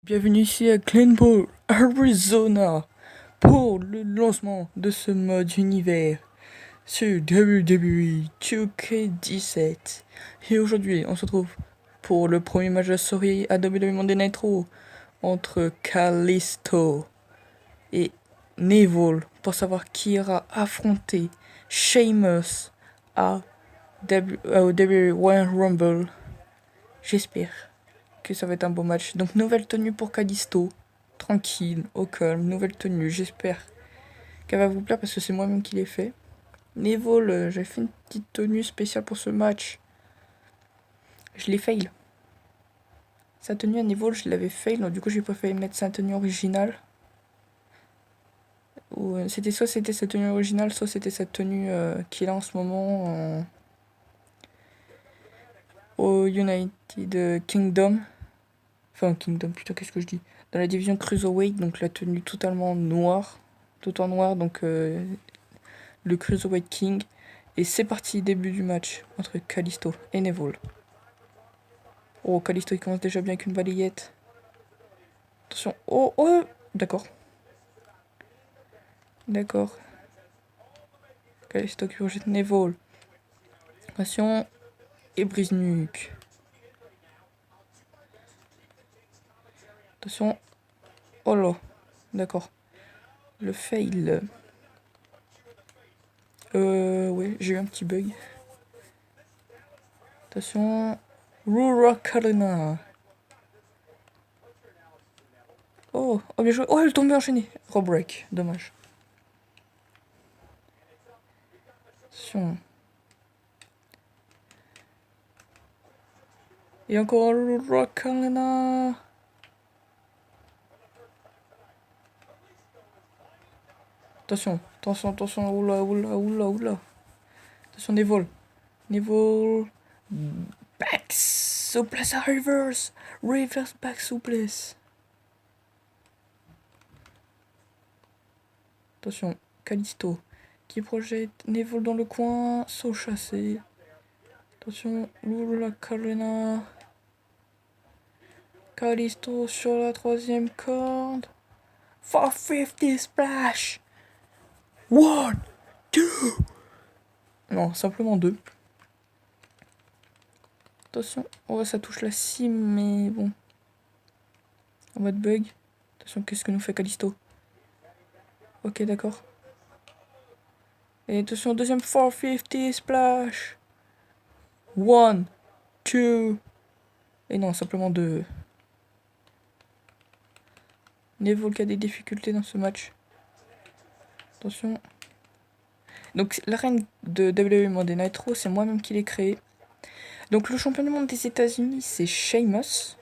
Bienvenue ici à Glenboro, Arizona, pour le lancement de ce mode univers sur WWE 2K17. Et aujourd'hui, on se retrouve pour le premier match de la soirée à WWE Monday Nitro entre Kalisto et Neville pour savoir qui ira affronter Sheamus au WWE Royal Rumble. J'espère que ça va être un beau match. Donc nouvelle tenue pour Kalisto. Tranquille, au calme, nouvelle tenue. J'espère qu'elle va vous plaire parce que c'est moi-même qui l'ai fait. Neville, j'ai fait une petite tenue spéciale pour ce match. Je l'ai fail. Sa tenue à Neville, je l'avais fail, donc du coup j'ai préféré mettre sa tenue originale. Ou c'était soit c'était sa tenue originale, soit c'était sa tenue qu'il a en ce moment au United Kingdom. Enfin Kingdom, putain qu'est-ce que je dis. Dans la division Cruiserweight, donc la tenue totalement noire. Tout en noir, donc le Cruiserweight King. Et c'est parti, début du match entre Kalisto et Neville. Oh, Kalisto il commence déjà bien avec une balayette. Attention, oh, d'accord. D'accord. Kalisto qui rejette Neville. Attention, et brise nuque. Attention, oh là, d'accord. Le fail. Ouais, j'ai eu un petit bug. Attention, Rura Karina. Oh, bien joué. Oh, elle est tombée enchaînée. Rebreak, dommage. Attention. Et encore Rura Karina. Attention, oula. Attention, Neville. Back souplesse à reverse back souplesse. Attention, Kalisto qui projette Neville dans le coin, saut chassé. Attention, Lula Carena. Kalisto sur la troisième corde. 450 splash. 1, 2. Non, simplement 2. Attention, oh ça touche la cime, mais bon. En mode bug. Attention, qu'est-ce que nous fait Kalisto? Ok, d'accord. Et attention, deuxième 450 splash. 1, 2. Et non, simplement 2. Neville qui a des difficultés dans ce match. Attention. Donc l'arène de WWE Monday Nitro, c'est moi-même qui l'ai créé. Donc le champion du monde des États-Unis, c'est Sheamus.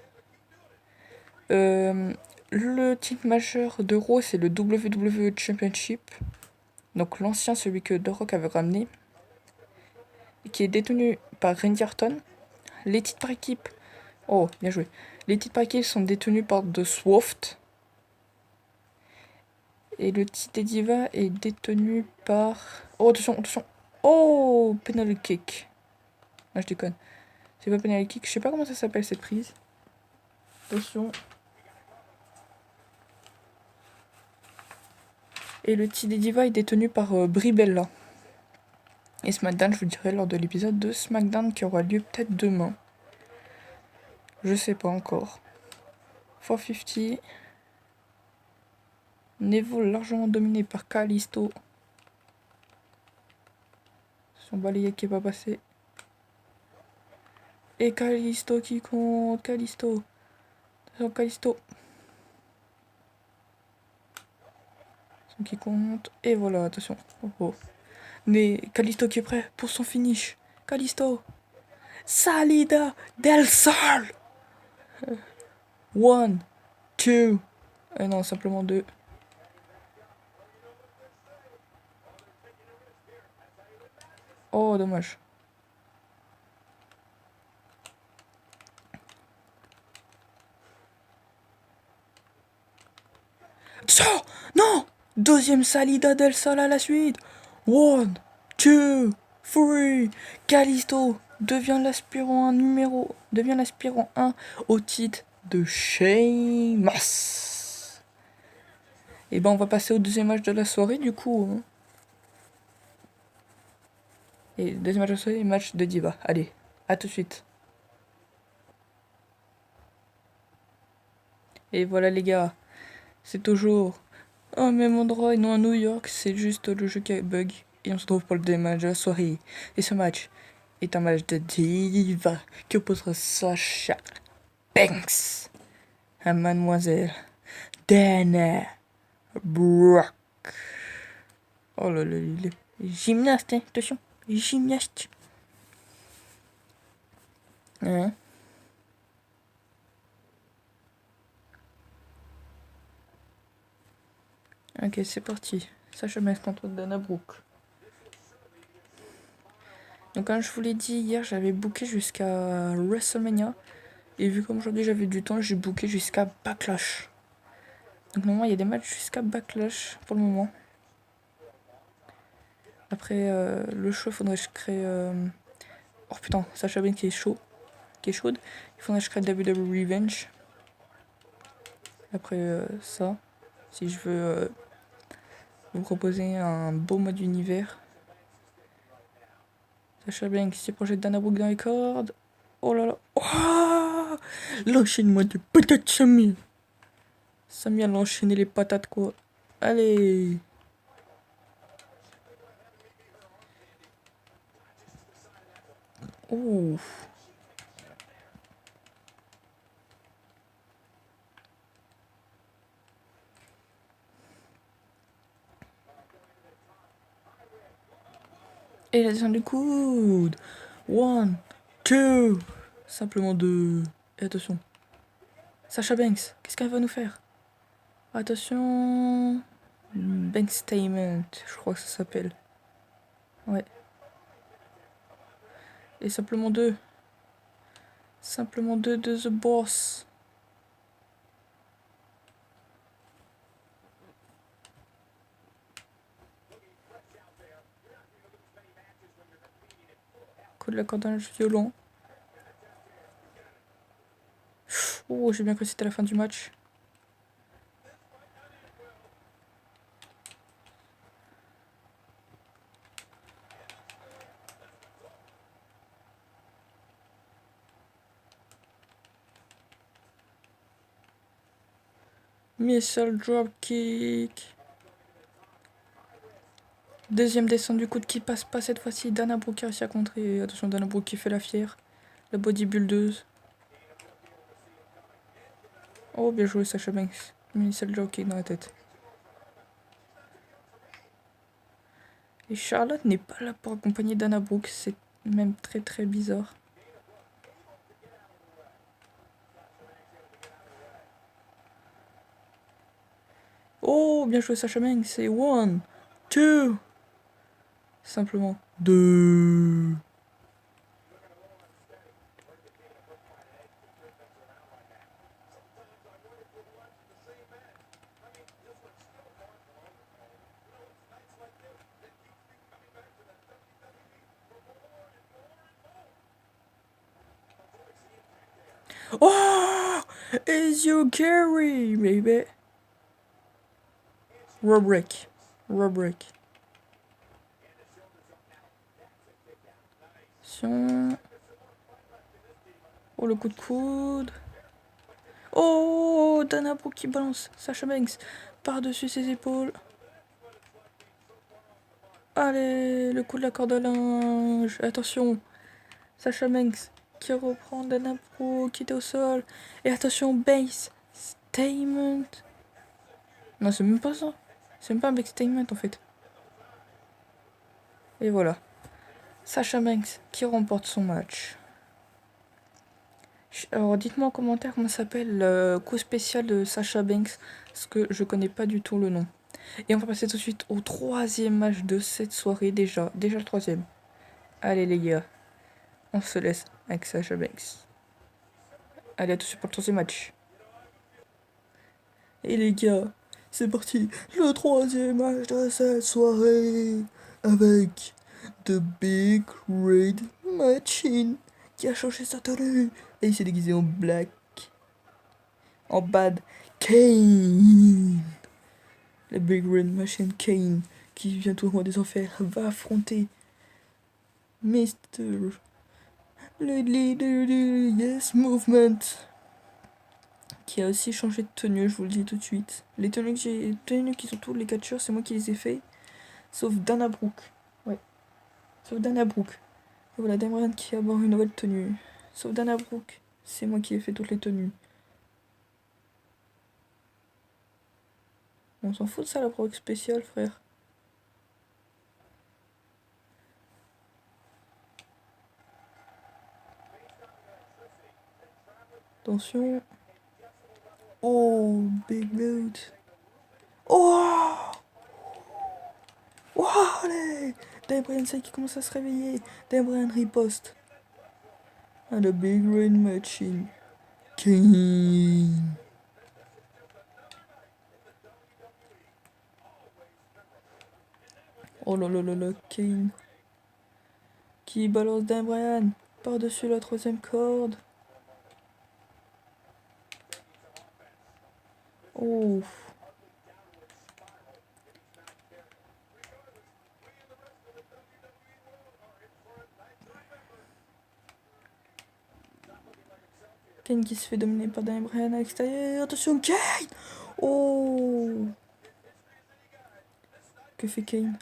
Le titre majeur de Raw, c'est le WWE Championship. Donc l'ancien, celui que The Rock avait ramené. Qui est détenu par Randy Orton. Les titres par équipe. Oh, bien joué. Les titres par équipe sont détenus par The Swift. Et le titre des divas est détenu par... Oh, attention. Oh, penalty kick. Ah, je déconne. C'est pas penalty kick. Je sais pas comment ça s'appelle cette prise. Attention. Et le titre des divas est détenu par Brie Bella. Et SmackDown, je vous dirai lors de l'épisode de SmackDown qui aura lieu peut-être demain. Je sais pas encore. 450. Neville largement dominé par Kalisto. Son balayette qui est pas passé. Et Kalisto qui compte. Kalisto. Son qui compte. Et voilà, attention. Oh. Mais Kalisto qui est prêt pour son finish. Kalisto. Salida del Sol. 1, 2. Et non, simplement 2. Oh, dommage. Attention! Non! Deuxième Salida del Sol à la suite. 1, 2, 3. Kalisto devient l'aspirant 1 au titre de Sheamus. Et ben on va passer au deuxième match de la soirée du coup. Hein. Et deuxième match de la soirée, match de Diva. Allez, à tout de suite. Et voilà les gars, c'est toujours au même endroit et non à New York, c'est juste le jeu qui bug. Et on se retrouve pour le deuxième match de la soirée. Et ce match est un match de Diva qui opposera Sasha Banks à Mademoiselle Dana Brooke. Oh là là, il est gymnaste, hein, attention, gymnaste. Hein? Ok, c'est parti. Sasha Banks contre Dana Brooke. Donc comme je vous l'ai dit hier, j'avais booké jusqu'à WrestleMania. Et vu comme aujourd'hui j'avais du temps, j'ai booké jusqu'à Backlash. Donc normalement il y a des matchs jusqu'à Backlash pour le moment. Après le show, il faudrait que je crée... Oh putain, Sasha Banks qui est chaud. Qui est chaude. Il faudrait que je crée WWE Revenge. Après ça, si je veux vous proposer un beau mode univers. Sasha Banks qui projette Dana Brooke dans les cordes. Oh là là. Oh, l'enchaînement de patates Samy. Samy a enchaîné les patates quoi. Allez. Ouh. Et la descente du coude. One, two. Simplement deux. Et attention. Sasha Banks, qu'est-ce qu'elle va nous faire? Attention. Bankstatement, je crois que ça s'appelle. Ouais. Et simplement deux. Simplement deux de The Boss. Coup de la cordonnage violent. Oh, j'ai bien cru que c'était la fin du match. Missile dropkick. Deuxième descente du coude qui passe pas cette fois-ci. Dana Brooke a réussi à contrer. Attention, Dana Brooke qui fait la fière. La bodybuildeuse. Oh, bien joué, Sasha Banks. Missile dropkick dans la tête. Et Charlotte n'est pas là pour accompagner Dana Brooke. C'est même très très bizarre. Oh, bien joué Sasha Banks. C'est one, two. Simplement deux. Oh, is you carry, baby. Rubric. Attention. Oh, le coup de coude. Oh, Dana Brooke qui balance Sasha Banks par-dessus ses épaules. Allez, le coup de la corde à linge. Attention. Sasha Banks qui reprend Dana Brooke qui était au sol. Et attention, base statement. Non, c'est même pas ça. C'est même pas un base statement en fait. Et voilà. Sasha Banks qui remporte son match. Alors dites-moi en commentaire comment s'appelle le coup spécial de Sasha Banks, parce que je connais pas du tout le nom. Et on va passer tout de suite au troisième match de cette soirée déjà le troisième. Allez les gars, on se laisse avec Sasha Banks. Allez à tout de suite pour le troisième match. Et les gars, c'est parti, le troisième match de cette soirée avec The Big Red Machine qui a changé sa tenue et il s'est déguisé en black. En bad, Kane. La Big Red Machine Kane, qui vient tout droit des enfers, va affronter Mister le leader du Yes Movement, qui a aussi changé de tenue, je vous le dis tout de suite. Les tenues qui sont tous les catcheurs, c'est moi qui les ai fait, sauf Dana Brooke. Ouais, sauf Dana Brooke. Et voilà, Dan Bryan qui a avoir une nouvelle tenue. Sauf Dana Brooke, c'est moi qui ai fait toutes les tenues. On s'en fout de ça, la Brooke spéciale, frère. Attention. Oh, big boot. Oh! Oh, allez! Dan Bryan, ça qui commence à se réveiller. Dan Bryan riposte. Ah, la Big Rain Machine. King. Oh là là là là, Kane. Qui balance Dan Bryan par-dessus la troisième corde. Oh. Kane qui se fait dominer par Dan Bryan à l'extérieur. Attention, Kane! Oh! Que fait Kane?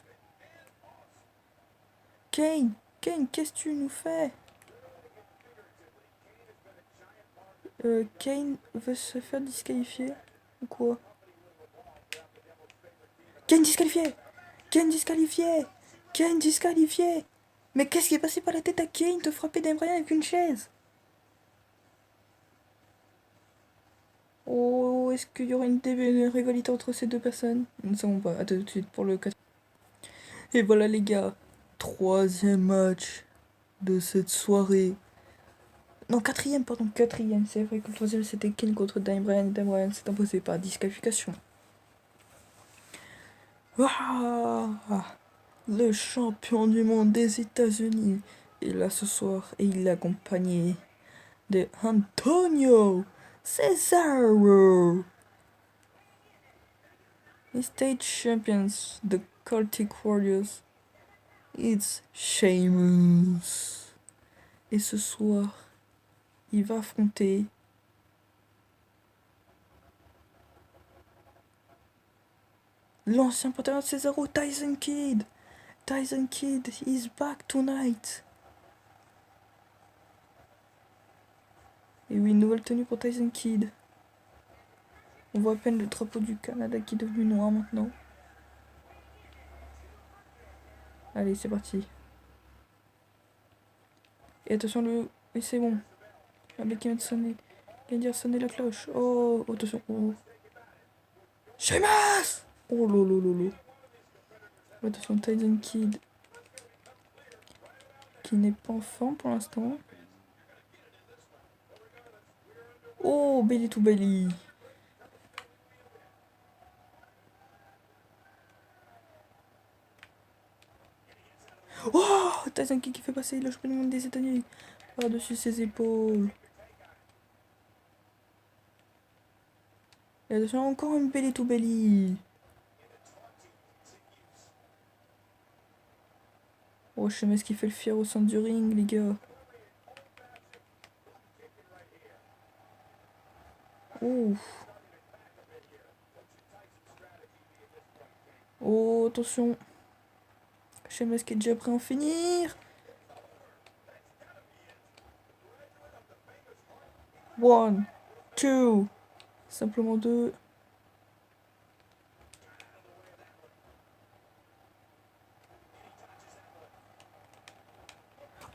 Kane! Kane, qu'est-ce que tu nous fais? Kane veut se faire disqualifier? Ou quoi? Kane disqualifié! Kane disqualifié! Kane disqualifié! Mais qu'est-ce qui est passé par la tête à Kane de frapper Dan Bryan avec une chaise? Oh, est-ce qu'il y aura une rivalité entre ces deux personnes? Nous ne savons pas. À tout de suite pour le 4. Et voilà les gars, troisième match de cette soirée. Non, quatrième, pardon, quatrième. C'est vrai que le troisième c'était Kane contre Dan Bryan. Dan Bryan s'est imposé par disqualification. Waouh, le champion du monde des États-Unis est là ce soir et il est accompagné de Antonio Cesaro. Les stage champions, the Celtic Warriors, it's Sheamus. Et ce soir, il va affronter l'ancien partenaire de Cesaro, Tyson Kidd. Tyson Kidd is back tonight. Et oui, une nouvelle tenue pour Tyson Kidd. On voit à peine le drapeau du Canada qui est devenu noir maintenant. Allez, c'est parti. Et attention, le... Et c'est bon. Le mec qui vient de sonner. Il vient de sonner la cloche. Oh, attention. Oh. Sheamus! Oh lolo lolo. Attention, Tyson Kidd. Qui n'est pas en forme pour l'instant. Oh, belly to belly. Oh, Tyson Kidd qui fait passer le champion du monde des États-Unis par-dessus ses épaules. Et attention, encore une belly to belly. Oh, je sais même ce qui fait le fier au centre du ring, les gars. Ouf. Oh, attention. Sheamus qui est déjà prêt à en finir. One, two. Simplement deux.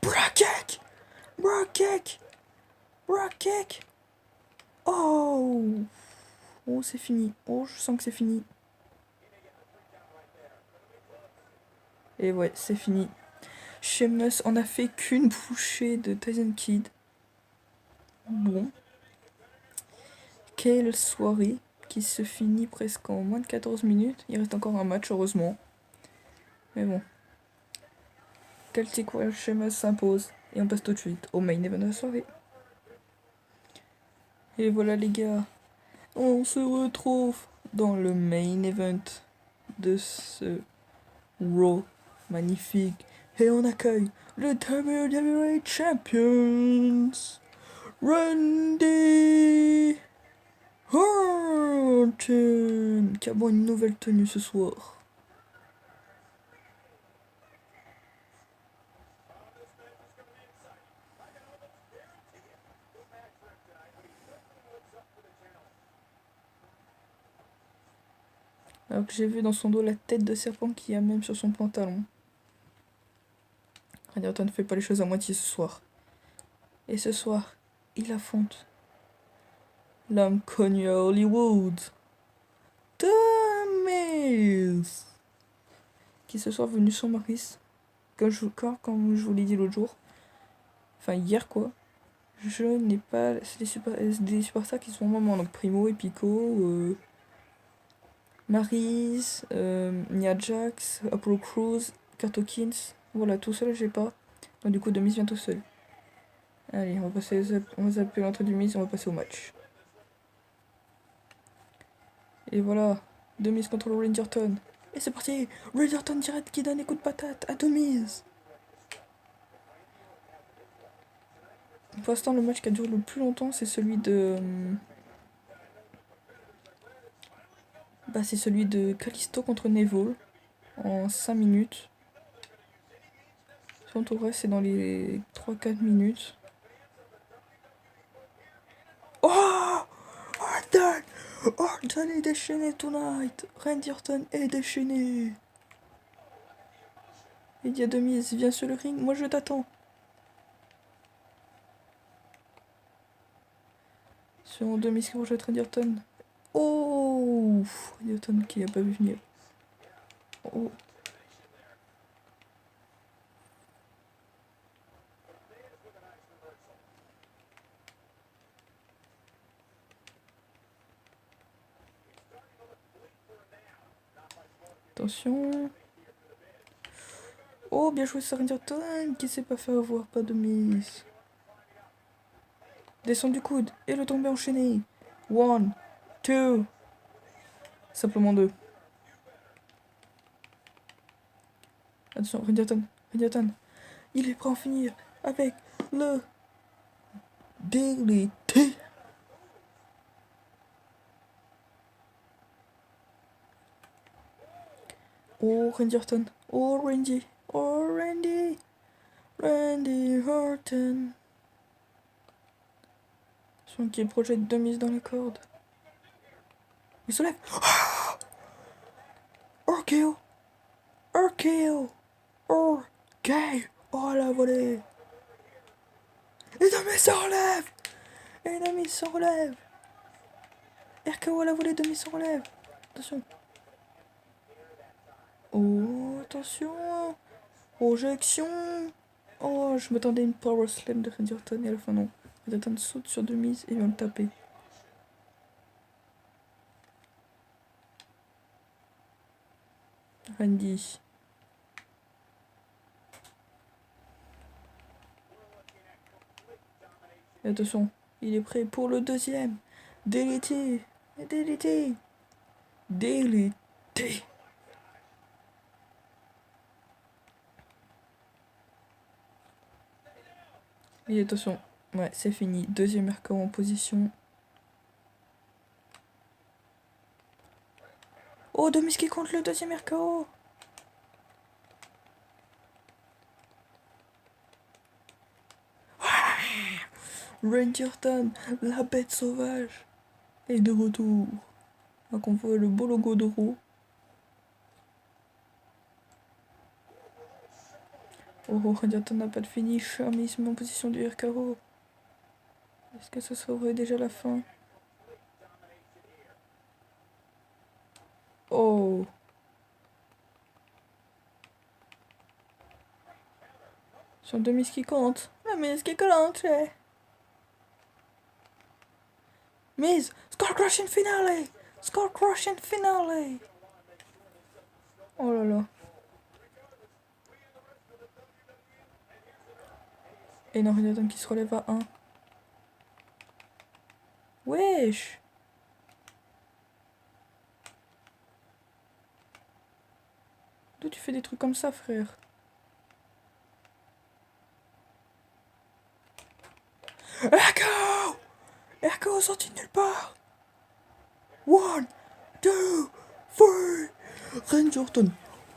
Bra kick! Bra kick! Bra kick! Oh! Oh, c'est fini. Oh, je sens que c'est fini. Et ouais, c'est fini. Sheamus en a fait qu'une bouchée de Tyson Kidd. Bon. Quelle soirée qui se finit presque en moins de 14 minutes. Il reste encore un match, heureusement. Mais bon. Celtic Warrior Sheamus s'impose. Et on passe tout de suite au main event de la soirée. Et voilà les gars. On se retrouve dans le main event de ce Raw magnifique. Et on accueille le WWE Champions, Randy Orton, qui a bon une nouvelle tenue ce soir. Alors que j'ai vu dans son dos la tête de serpent qu'il y a même sur son pantalon. Randy Orton ne fait pas les choses à moitié ce soir. Et ce soir, il affronte l'homme connu à Hollywood, The Miz, qui ce soir est venu sans Maryse, comme je vous l'ai dit l'autre jour, enfin hier quoi. Je n'ai pas, c'est des superstars qui sont au moment, donc Primo, Epico, Maryse, Nia Jax, Apollo Crews, Kurt Hawkins, voilà, tout seul j'ai pas. Donc du coup, The Miz vient tout seul. Allez, on va zapper l'entrée du Miz, on va passer au match. Et voilà, The Miz contre Randy Orton. Et c'est parti, Randy Orton direct qui donne des coups de patate à The Miz. Pour l'instant, le match qui a duré le plus longtemps, c'est celui de... c'est celui de Kalisto contre Neville, en 5 minutes. Sinon, tout le reste, c'est dans les 3-4 minutes. Oh, Orton! Orton est déchaîné tonight! Randy Orton est déchaîné! Il y a The Miz, viens sur le ring, moi je t'attends. Sur The Miz qui rejette Randy Orton. Oh! Randy Orton qui n'a pas vu venir. Oh! Attention. Oh, bien joué, Randy Orton qui s'est pas fait avoir, pas de mise. Descend du coude et le tombé enchaîné. 1, 2. Simplement 2. Attention, Randy Orton. Il est prêt à en finir avec le DDT. Oh, Randy Orton. Oh, Randy. Oh, Randy. Randy Orton. Son qui projette deux mises dans les cordes. Il se lève. RKO. RKO. OK. Oh, la volée. Et Demi s'enlève. Et Demi s'enlève. RKO à la volée, Demi s'enlève. Attention. Oh, attention. Projection. Oh, je m'attendais à une power slam de Randy Orton et à la fin non. Randy Orton saute sur Demise et vient le taper. Randy. Et attention, il est prêt pour le deuxième. DDT. DDT. DDT. Et attention, ouais, c'est fini. Deuxième RKO en position. Oh, Demise qui compte le deuxième RKO. Randy Orton, la bête sauvage, est de retour. Donc on voit le beau logo de Raw. Oh, Randy Orton n'a pas de finish, mais il se met en position du RKO. Est-ce que ce serait déjà la fin? Oh. Sur deux miss qui compte. La miss qui compte, Miz, Skull Crushing Finale! Skull Crushing Finale! Oh là là. Et non, Randy qui se relève à 1. Wesh! toi tu fais des trucs comme ça, frère? Echo! Echo sorti de nulle part! One, two, three!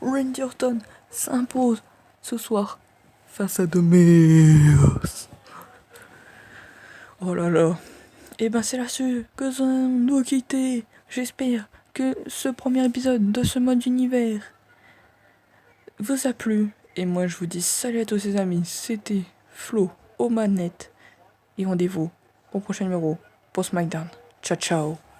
Randy Orton s'impose ce soir face à The Miz. Oh là là. Et ben c'est là-dessus que nous doit quitter. J'espère que ce premier épisode de ce mode univers vous a plu. Et moi je vous dis salut à tous les amis. C'était Flo aux manettes. Et rendez-vous au prochain numéro pour SmackDown. Ciao ciao.